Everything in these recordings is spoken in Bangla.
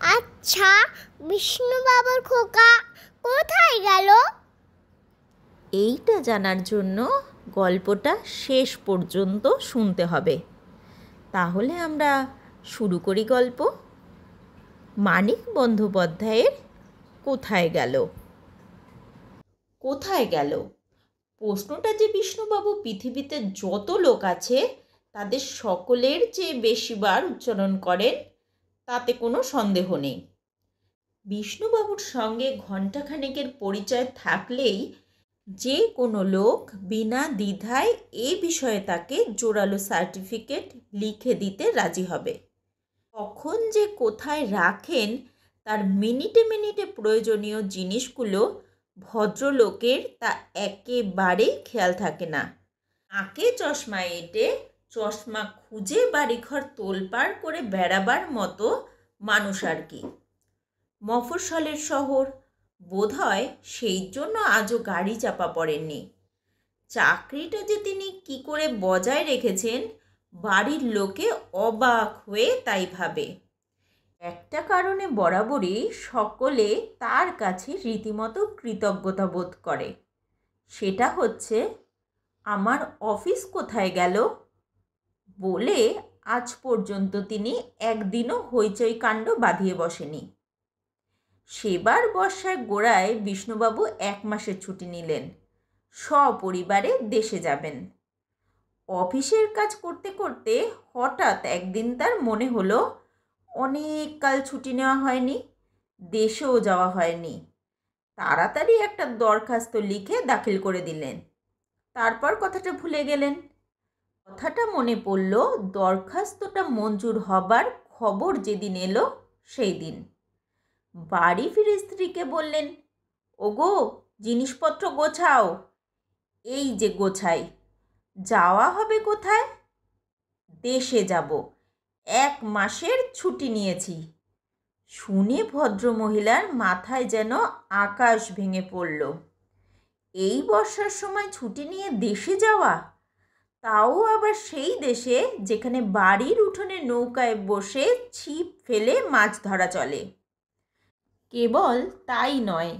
আচ্ছা, বিষ্ণুবাবুর খোকা কোথায় গেল? এইটা জানার জন্য গল্পটা শেষ পর্যন্ত শুনতে হবে। তাহলে আমরা শুরু করি গল্প। মানিক বন্দ্যোপাধ্যায়ের কোথায় গেল। কোথায় গেল প্রশ্নটা যে বিষ্ণুবাবু পৃথিবীতে যত লোক আছে তাদের সকলের চেয়ে বেশিবার উচ্চারণ করেন, তাতে কোনো সন্দেহ নেই। বিষ্ণুবাবুর সঙ্গে ঘণ্টাখানেকের পরিচয় থাকলেই যে কোনো লোক বিনা দ্বিধায় এ বিষয়ে তাকে জোরালো সার্টিফিকেট লিখে দিতে রাজি হবে। কখন যে কোথায় রাখেন তার মিনিটে মিনিটে প্রয়োজনীয় জিনিসগুলো ভদ্রলোকের তা একেবারেই খেয়াল থাকে না। নাকে চশমা এঁটে চশমা খুঁজে বাড়িঘর তোলপাড় করে বেড়াবার মতো মানুষ আর কি। মফস্বলের শহর, বোধহয় সেই জন্য আজও গাড়ি চাপা পড়েননি। চাকরিটা যে তিনি কি করে বজায় রেখেছেন বাড়ির লোকে অবাক হয়ে তাই ভাবে। একটা কারণে বরাবরই সকলে তার কাছে রীতিমতো কৃতজ্ঞতা বোধ করে। সেটা হচ্ছে, আমার অফিস কোথায় গেল বলে আজ পর্যন্ত তিনি একদিনও হইচই কাণ্ড বাঁধিয়ে বসেনি। সেবার বর্ষার গোড়ায় বিষ্ণুবাবু 1 মাসের ছুটি নিলেন, সপরিবারে দেশে যাবেন। অফিসের কাজ করতে করতে হঠাৎ একদিন তার মনে হলো অনেক কাল ছুটি নেওয়া হয়নি, দেশেও যাওয়া হয়নি। তাড়াতাড়ি একটা দরখাস্ত লিখে দাখিল করে দিলেন। তারপর কথাটা ভুলে গেলেন। কথাটা মনে পড়ল দরখাস্তটা মঞ্জুর হবার খবর যেদিন এলো সেই দিন। বাড়ি ফিরে স্ত্রীকে বললেন, ওগো জিনিসপত্র গোছাও। এই যে গোছাই। যাওয়া হবে কোথায়? দেশে যাব, 1 মাসের ছুটি নিয়েছি। শুনে ভদ্রমহিলার মাথায় যেন আকাশ ভেঙে পড়ল। এই বর্ষার সময় ছুটি নিয়ে দেশে যাওয়া, তাও আবার সেই দেশে যেখানে বাড়ির উঠোনে নৌকায় বসে ছিপ ফেলে মাছ ধরা চলে। কেবল তাই নয়,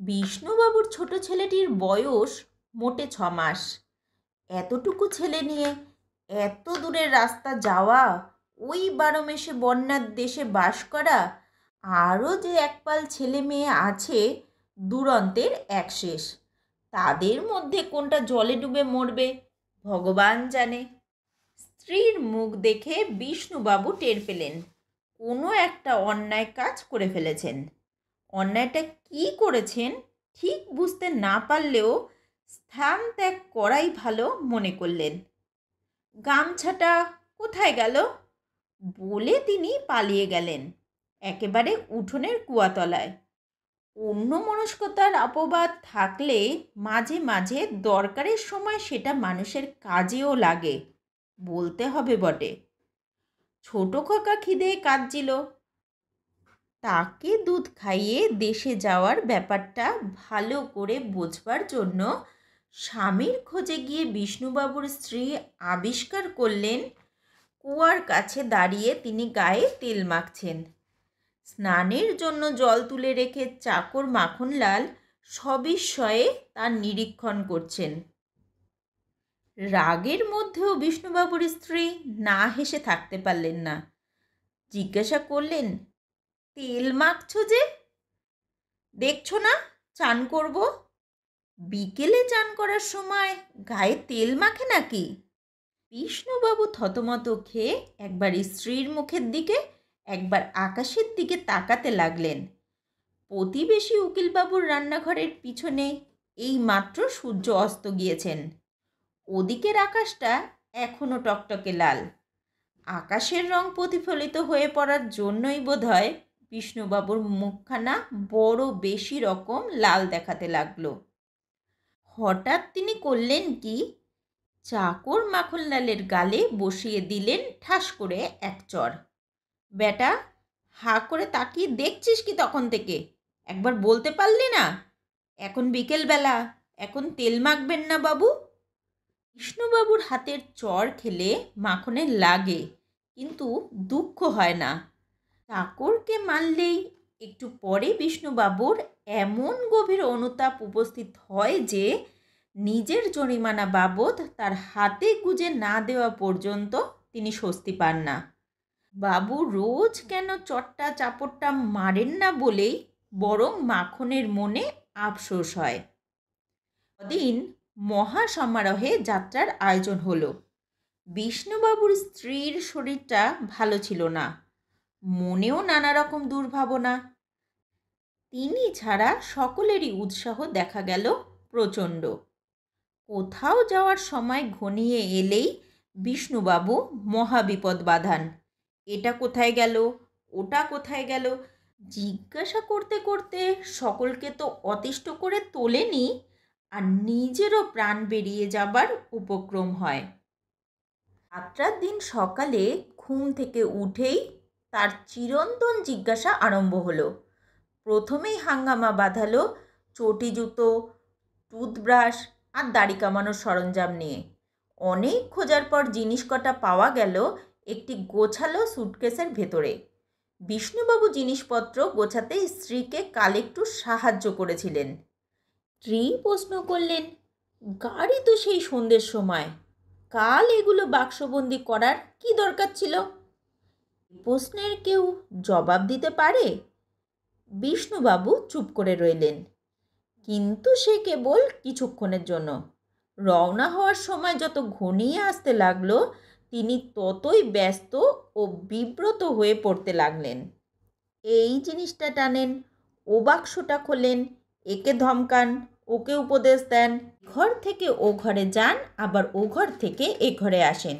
বিষ্ণুবাবুর ছোট ছেলেটির বয়স মোটে 6 মাস। এতটুকু ছেলে নিয়ে এত দূরের রাস্তা যাওয়া, ওই 12 মেশে বন্যার দেশে বাস করা, আরও যে একপাল ছেলে মেয়ে আছে দুরন্তের একশেষ, তাদের মধ্যে কোনটা জলে ডুবে মরবে ভগবান জানে। স্ত্রীর মুখ দেখে বিষ্ণুবাবু টের পেলেন কোনো একটা অন্যায় কাজ করে ফেলেছেন। অন্যায়টা কি করেছেন ঠিক বুঝতে না পারলেও স্থান ত্যাগ করাই ভালো মনে করলেন। গামছাটা কোথায় গেল বলে তিনি পালিয়ে গেলেন একেবারে উঠোনের কুয়াতলায়। অন্যমনস্কতার অপবাদ থাকলে মাঝে মাঝে দরকারের সময় সেটা মানুষের কাজেও লাগে, বলতে হবে বটে। ছোট খোকা খিদে কাঁদছিল, তাকে দুধ খাইয়ে দেশে যাওয়ার ব্যাপারটা ভালো করে বোঝবার জন্য স্বামীর খোঁজে গিয়ে বিষ্ণুবাবুর স্ত্রী আবিষ্কার করলেন কুয়ার কাছে দাঁড়িয়ে তিনি গায়ে তেল মাখছেন। স্নানের জন্য জল তুলে রেখে চাকর মাখনলাল সবিস্ময়ে তার নিরীক্ষণ করছেন। রাগের মধ্যেও বিষ্ণুবাবুর স্ত্রী না হেসে থাকতে পারলেন না। জিজ্ঞাসা করলেন, তেল মাখছ যে? দেখছো না চান করব? বিকেলে চান করার সময় গায়ে তেল মাখে নাকি? বিষ্ণুবাবু থতমত খেয়ে একবার স্ত্রীর মুখের দিকে একবার আকাশের দিকে তাকাতে লাগলেন। প্রতিবেশী উকিলবাবুর রান্নাঘরের পিছনে এই মাত্র সূর্য অস্ত গিয়েছেন। ওদিকের আকাশটা এখনও টকটকে লাল। আকাশের রং প্রতিফলিত হয়ে পড়ার জন্যই বোধহয় বিষ্ণুবাবুর মুখখানা বড় বেশি রকম লাল দেখাতে লাগলো। হঠাৎ তিনি করলেন কি, চাকর মাখনলালের গালে বসিয়ে দিলেন ঠাস করে এক চড়। বেটা, হা করে তাকিয়ে দেখছিস কি তখন থেকে? একবার বলতে পারলি না? এখন বিকেলবেলা, এখন তেল মাখবেন না বাবু? বিষ্ণুবাবুর হাতের চড় খেলে মাখনের লাগে, কিন্তু দুঃখ হয় না। চাকরকে মারলেই একটু পরে বিষ্ণুবাবুর এমন গভীর অনুতাপ উপস্থিত হয় যে নিজের জরিমানা বাবদ তার হাতে গুঁজে না দেওয়া পর্যন্ত তিনি স্বস্তি পান না। বাবু রোজ কেন চট্টা চাপড়টা মারেন না বলেই বরং মাখনের মনে আফসোস হয়। দিন মহা সমারোহে যাত্রার আয়োজন হলো। বিষ্ণুবাবুর স্ত্রীর শরীরটা ভালো ছিল না, মনেও নানা রকম দুর্ভাবনা। তিনি ছাড়া সকলেরই উৎসাহ দেখা গেল প্রচণ্ড। কোথাও যাওয়ার সময় ঘনিয়ে এলেই বিষ্ণুবাবু মহাবিপদ বাঁধান। এটা কোথায় গেল, ওটা কোথায় গেল জিজ্ঞাসা করতে করতে সকলকে তো অতিষ্ঠ করে তোলেনি, আর নিজেরও প্রাণ বেরিয়ে যাবার উপক্রম হয়। যাত্রার দিন সকালে ঘুম থেকে উঠেই তার চিরন্তন জিজ্ঞাসা আরম্ভ হলো। প্রথমেই হাঙ্গামা বাঁধালো চটি জুতো, টুথব্রাশ আর দাড়ি কামানোর সরঞ্জাম নিয়ে। অনেক খোঁজার পর জিনিস কটা পাওয়া গেল একটি গোছালো সুটকেসের ভেতরে। বিষ্ণুবাবু জিনিসপত্র গোছাতে স্ত্রীকে কাল একটু সাহায্য করেছিলেন। স্ত্রী প্রশ্ন করলেন, গাড়ি তো সেই সন্ধ্যের সময়, কাল এগুলো বাক্সবন্দি করার কি দরকার ছিল? প্রশ্নের কেউ জবাব দিতে পারে? বিষ্ণুবাবু চুপ করে রইলেন, কিন্তু সে কেবল কিছুক্ষণের জন্য। রওনা হওয়ার সময় যত ঘনিয়ে আসতে লাগলো তিনি ততই ব্যস্ত ও বিব্রত হয়ে পড়তে লাগলেন। এই জিনিসটা টানেন, ও বাক্সটা খোলেন, একে ধমকান, ওকে উপদেশ দেন, ঘর থেকে ও ঘরে যান, আবার ও ঘর থেকে এ ঘরে আসেন।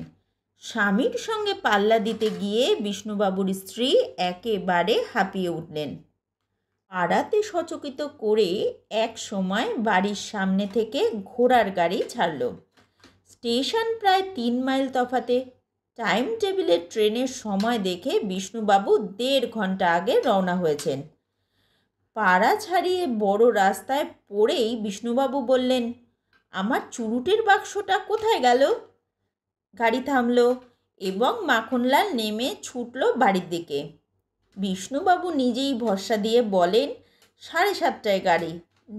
স্বামীর সঙ্গে পাল্লা দিতে গিয়ে বিষ্ণুবাবুর স্ত্রী একেবারে হাঁপিয়ে উঠলেন। পাড়াতে সচকিত করে এক সময় বাড়ির সামনে থেকে ঘোড়ার গাড়ি ছাড়ল। স্টেশন প্রায় 3 মাইল তফাতে। টাইম টেবিলে ট্রেনের সময় দেখে বিষ্ণুবাবু 1.5 ঘন্টা আগে রওনা হয়েছেন। পাড়া ছাড়িয়ে বড় রাস্তায় পড়েই বিষ্ণুবাবু বললেন, আমার চুরুটের বাক্সটা কোথায় গেল? গাড়ি থামল এবং মাখনলাল নেমে ছুটল বাড়ির দিকে। বিষ্ণুবাবু নিজেই ভরসা দিয়ে বলেন, 7:30টায় গাড়ি,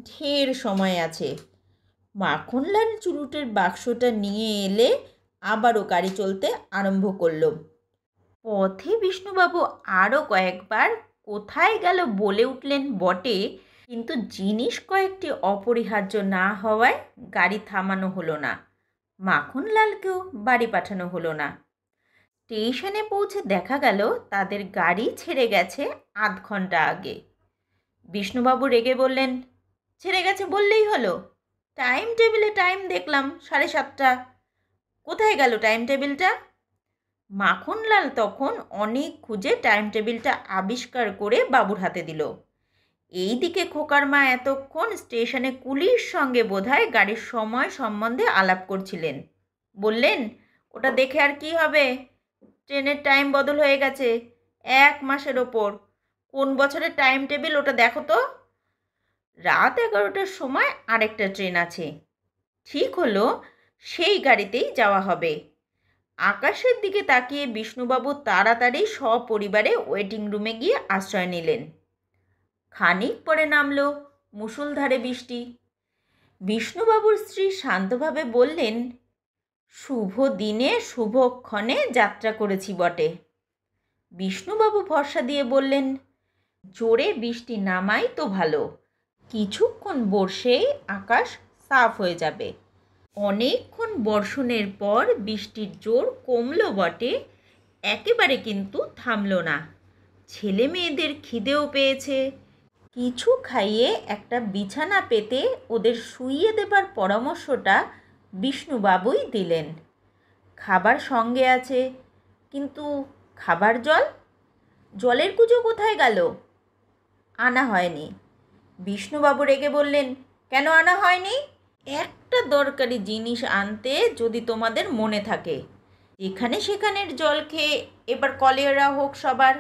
ঢের সময় আছে। মাখনলাল চুরুটের বাক্সটা নিয়ে এলে আবারও গাড়ি চলতে আরম্ভ করল। পথে বিষ্ণুবাবু আরও কয়েকবার কোথায় গেল বলে উঠলেন বটে, কিন্তু জিনিস কয়েকটি অপরিহার্য না হওয়ায় গাড়ি থামানো হলো না। মাখনলালকেও বাড়ি পাঠানো হলো না। স্টেশনে পৌঁছে দেখা গেল তাদের গাড়ি ছেড়ে গেছে 0.5 ঘন্টা আগে। বিষ্ণুবাবু রেগে বললেন, ছেড়ে গেছে বললেই হলো? টাইম টেবিলে টাইম দেখলাম 7:30টা। কোথায় গেল টাইম টেবিলটা? মাখনলাল তখন অনেক খুঁজে টাইম টেবিলটা আবিষ্কার করে বাবুর হাতে দিল। এইদিকে খোকার মা এতক্ষণ স্টেশনে কুলির সঙ্গে বোধহয় গাড়ির সময় সম্বন্ধে আলাপ করছিলেন। বললেন, ওটা দেখে আর কি হবে, ট্রেনের টাইম বদল হয়ে গেছে 1 মাসের ওপর। কোন বছরের টাইম টেবিল ওটা দেখো তো। রাত 11টার সময় আরেকটা ট্রেন আছে। ঠিক হলো সেই গাড়িতেই যাওয়া হবে। আকাশের দিকে তাকিয়ে বিষ্ণুবাবু তাড়াতাড়ি সপরিবারে ওয়েটিং রুমে গিয়ে আশ্রয় নিলেন। খানিক পরে নামল মুষলধারে বৃষ্টি। বিষ্ণুবাবুর স্ত্রী শান্তভাবে বললেন, শুভ দিনে শুভক্ষণে যাত্রা করেছি বটে। বিষ্ণুবাবু ভরসা দিয়ে বললেন, জোরে বৃষ্টি নামাই তো ভালো, কিছুক্ষণ বর্ষেই আকাশ সাফ হয়ে যাবে। অনেকক্ষণ বর্ষণের পর বৃষ্টির জোর কমল বটে, একেবারে কিন্তু থামল না। ছেলে মেয়েদের খিদেও পেয়েছে। কিছু খাইয়ে একটা বিছানা পেতে ওদের শুইয়ে দেবার পরামর্শটা বিষ্ণুবাবুই দিলেন। খাবার সঙ্গে আছে, কিন্তু খাবার জলের কুজো কোথায় গেল? আনা হয়নি। বিষ্ণুবাবু রেগে বললেন, কেন আনা হয়নি? একটা দরকারি জিনিস আনতে যদি তোমাদের মনে থাকে। যেখানে সেখানের জল খেয়ে এবার কলেরা হোক সবার।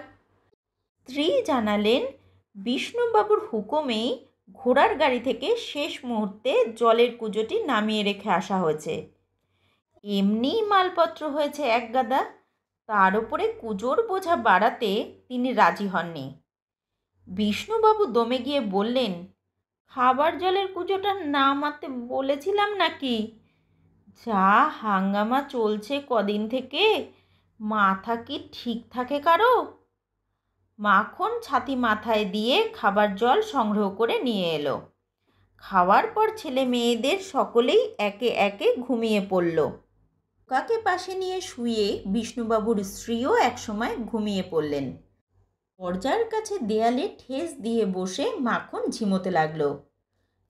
স্ত্রী জানালেন, বিষ্ণুবাবুর হুকুমেই ঘোড়ার গাড়ি থেকে শেষ মুহূর্তে জলের কুজোটি নামিয়ে রেখে আসা হয়েছে। এমনিই মালপত্র হয়েছে 1 গাদা, তার উপরে কুজোর বোঝা বাড়াতে তিনি রাজি হননি। বিষ্ণুবাবু দমে গিয়ে বললেন, খাবার জলের কুজোটা নামাতে বলেছিলাম নাকি? যা হাঙ্গামা চলছে কদিন থেকে, মাথা কি ঠিক থাকে কারো? মাখন ছাতি মাথায় দিয়ে খাবার জল সংগ্রহ করে নিয়ে এলো। খাওয়ার পর ছেলে মেয়েদের সকলেই একে একে ঘুমিয়ে পড়ল। খোকাকে পাশে নিয়ে শুয়ে বিষ্ণুবাবুর স্ত্রীও একসময় ঘুমিয়ে পড়লেন। দরজার কাছে দেয়ালে ঠেস দিয়ে বসে মাখন ঝিমোতে লাগলো।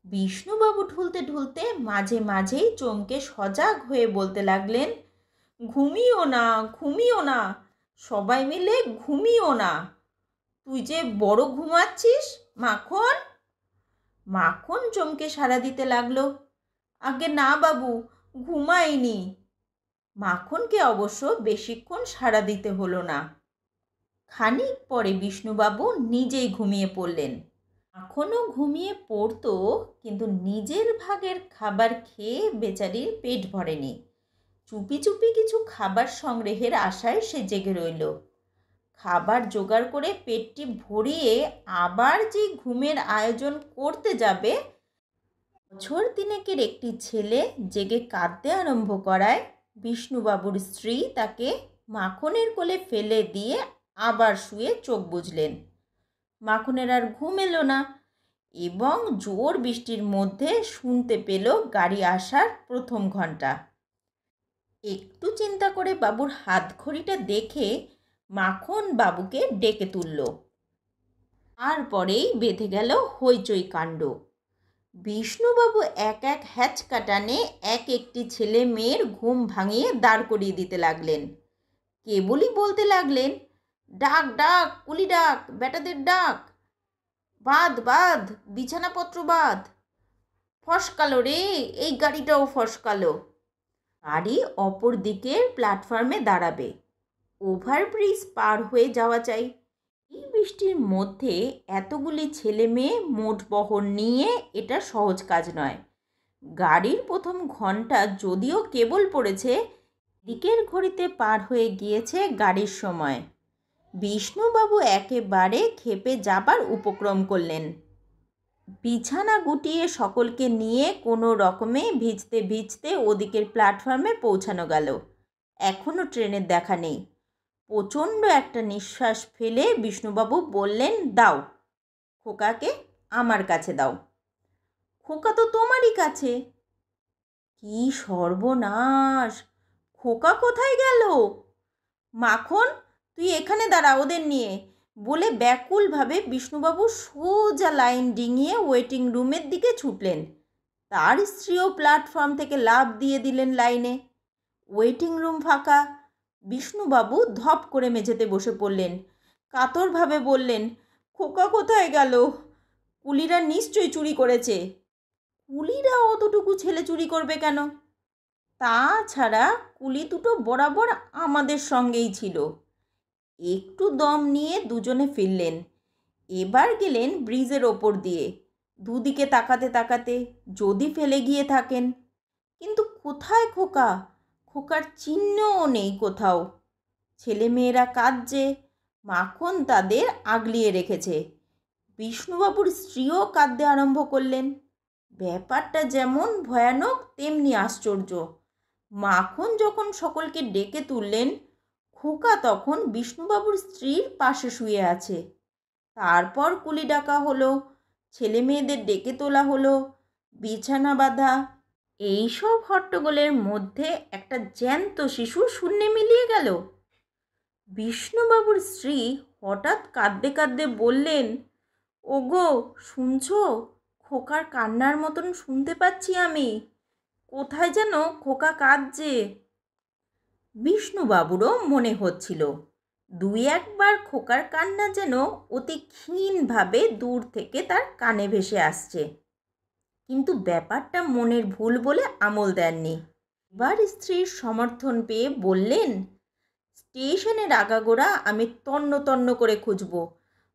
বিষ্ণুবাবু ঢুলতে ঢুলতে মাঝে মাঝেই চমকে সজাগ হয়ে বলতে লাগলেন, ঘুমিও না, ঘুমিও না, সবাই মিলে ঘুমিও না। তুই যে বড় ঘুমাচ্ছিস মাখন। মাখন চমকে সাড়া দিতে লাগলো, আগে না বাবু, ঘুমাইনি। মাখনকে অবশ্য বেশিক্ষণ সাড়া দিতে হলো না। খানিক পরে বিষ্ণুবাবু নিজেই ঘুমিয়ে পড়লেন। মাখনও ঘুমিয়ে পড়তো, কিন্তু নিজের ভাগের খাবার খেয়ে বেচারির পেট ভরেনি। চুপি চুপি কিছু খাবার সংগ্রহের আশায় সে জেগে রইল। খাবার জোগাড় করে পেটটি ভরিয়ে আবার যে ঘুমের আয়োজন করতে যাবে, বছর তিনেকের একটি ছেলে জেগে কাঁদতে আরম্ভ করায় বিষ্ণুবাবুর স্ত্রী তাকে মাখনের কোলে ফেলে দিয়ে আবার শুয়ে চোখ বুজলেন। মাখনের আর ঘুম এলো না এবং জোর বৃষ্টির মধ্যে শুনতে পেল গাড়ি আসার প্রথম ঘন্টা। একটু চিন্তা করে বাবুর হাত ঘড়িটা দেখে মাখন বাবুকে ডেকে তুলল। তারপরেই বেঁধে গেল হইচই কাণ্ড। বিষ্ণুবাবু এক এক হ্যাচকা টানে এক একটি ছেলে মেয়ের ঘুম ভাঙিয়ে দাঁড় করিয়ে দিতে লাগলেন। কেবলই বলতে লাগলেন, ডাক ডাক কুলি ডাক, বেটাদের ডাক, বাঁধ বাঁধ, বিছানাপত্র বাঁধ, ফসকালো রে, এই গাড়িটাও ফসকালো। গাড়ি অপর দিকের প্ল্যাটফর্মে দাঁড়াবে, ওভারব্রিজ পার হয়ে যাওয়া চাই। এই বৃষ্টির মধ্যে এতগুলি ছেলে মেয়ে মোট বহর নিয়ে এটা সহজ কাজ নয়। গাড়ির প্রথম ঘন্টা যদিও কেবল পড়েছে, দিকের ঘড়িতে পার হয়ে গিয়েছে গাড়ির সময়। বিষ্ণুবাবু একেবারে ক্ষেপে যাবার উপক্রম করলেন। বিছানা গুটিয়ে সকলকে নিয়ে কোনো রকমে ভিজতে ভিজতে ওদিকের প্ল্যাটফর্মে পৌঁছানো গেল। এখনও ট্রেনের দেখা নেই। প্রচণ্ড একটা নিঃশ্বাস ফেলে বিষ্ণুবাবু বললেন, দাও খোকাকে আমার কাছে দাও। খোকা তো তোমারই কাছে। কি সর্বনাশ, খোকা কোথায় গেল? মাখন, তুই এখানে দাঁড়া ওদের নিয়ে, বলে ব্যাকুলভাবে বিষ্ণুবাবু সোজা লাইন ডিঙিয়ে ওয়েটিং রুমের দিকে ছুটলেন। তার স্ত্রীও প্ল্যাটফর্ম থেকে লাফ দিয়ে দিলেন লাইনে। ওয়েটিং রুম ফাঁকা। বিষ্ণুবাবু ধপ করে মেঝেতে বসে পড়লেন। কাতরভাবে বললেন, খোকা কোথায় গেল? কুলিরা নিশ্চয়ই চুরি করেছে। কুলিরা অতটুকু ছেলে চুরি করবে কেন? তাছাড়া কুলি দুটো বরাবর আমাদের সঙ্গেই ছিল। একটু দম নিয়ে দুজনে ফিরলেন। এবার গেলেন ব্রিজের ওপর দিয়ে, দুদিকে তাকাতে তাকাতে, যদি ফেলে গিয়ে থাকেন। কিন্তু কোথায় খোকা? খোকার চিহ্নও নেই কোথাও। ছেলেমেয়েরা কাঁদছে, মাখন তাদের আগলিয়ে রেখেছে। বিষ্ণুবাবুর স্ত্রীও কাঁদতে আরম্ভ করলেন। ব্যাপারটা যেমন ভয়ানক তেমনি আশ্চর্য। মাখন যখন সকলকে ডেকে তুললেন, খোকা তখন বিষ্ণুবাবুর স্ত্রীর পাশে শুয়ে আছে। তারপর কুলি ডাকা হলো, ছেলে মেয়েদের ডেকে তোলা হলো, বিছানা বাঁধা। এইসব হট্টগোলের মধ্যে একটা জ্যান্ত শিশু শূন্যে মিলিয়ে গেল। বিষ্ণুবাবুর স্ত্রী হঠাৎ কাঁদতে কাঁদতে বললেন, ওগো শুনছো? খোকার কান্নার মতন শুনতে পাচ্ছি আমি। কোথায় যেন খোকা কাঁদছে। বিষ্ণুবাবুরও মনে হচ্ছিল দুই একবার খোকার কান্না যেন অতি ক্ষীণভাবে দূর থেকে তার কানে ভেসে আসছে, কিন্তু ব্যাপারটা মনের ভুল বলে আমল দেননি। এবার স্ত্রীর সমর্থন পেয়ে বললেন, স্টেশনের আগাগোড়া আমি তন্ন তন্ন করে খুঁজব।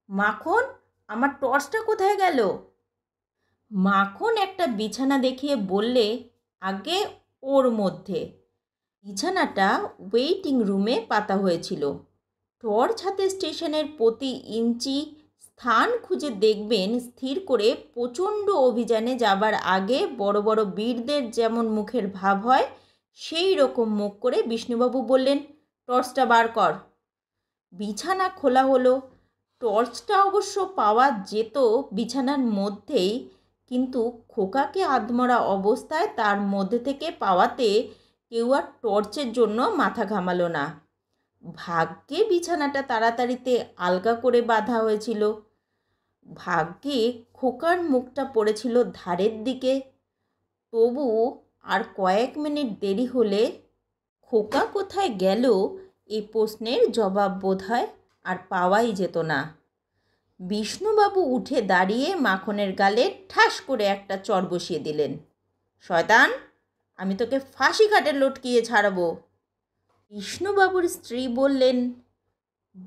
মাখন, আমার টর্চটা কোথায় গেল? মাখন একটা বিছানা দেখিয়ে বললে, আগে ওর মধ্যে। বিছানাটা ওয়েটিং রুমে পাতা হয়েছিল। টর্চ হাতে স্টেশনের প্রতি ইঞ্চি স্থান খুঁজে দেখবেন স্থির করে প্রচণ্ড অভিযানে যাবার আগে বড় বড় বীরদের যেমন মুখের ভাব হয় সেই রকম মুখ করে বিষ্ণুবাবু বললেন, টর্চটা বার কর। বিছানা খোলা হলো। টর্চটা অবশ্য পাওয়া যেত বিছানার মধ্যেই, কিন্তু খোকাকে আধমরা অবস্থায় তার মধ্যে থেকে পাওয়াতে কেউ আর টর্চের জন্য মাথা ঘামালো না। ভাগ্যে বিছানাটা তাড়াতাড়িতে আলগা করে বাঁধা হয়েছিল। ভাগ্যে খোকার মুখটা পড়েছিল ধারের দিকে। তবু আর কয়েক মিনিট দেরি হলে খোকা কোথায় গেল এই প্রশ্নের জবাব বোধহয় আর পাওয়াই যেত না। বিষ্ণুবাবু উঠে দাঁড়িয়ে মাখনের গালে ঠাস করে একটা চড় বসিয়ে দিলেন। শয়তান, আমি তোকে ফাঁসি কাটে লটকিয়ে ছাড়ব। বিষ্ণুবাবুর স্ত্রী বললেন,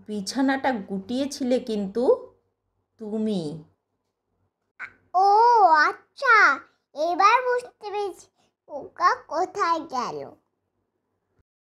বিছানাটা গুটিয়েছিলে কিন্তু তুমি। ও আচ্ছা, এবার বুঝতে পেরেছি খোকা কোথায় গেল।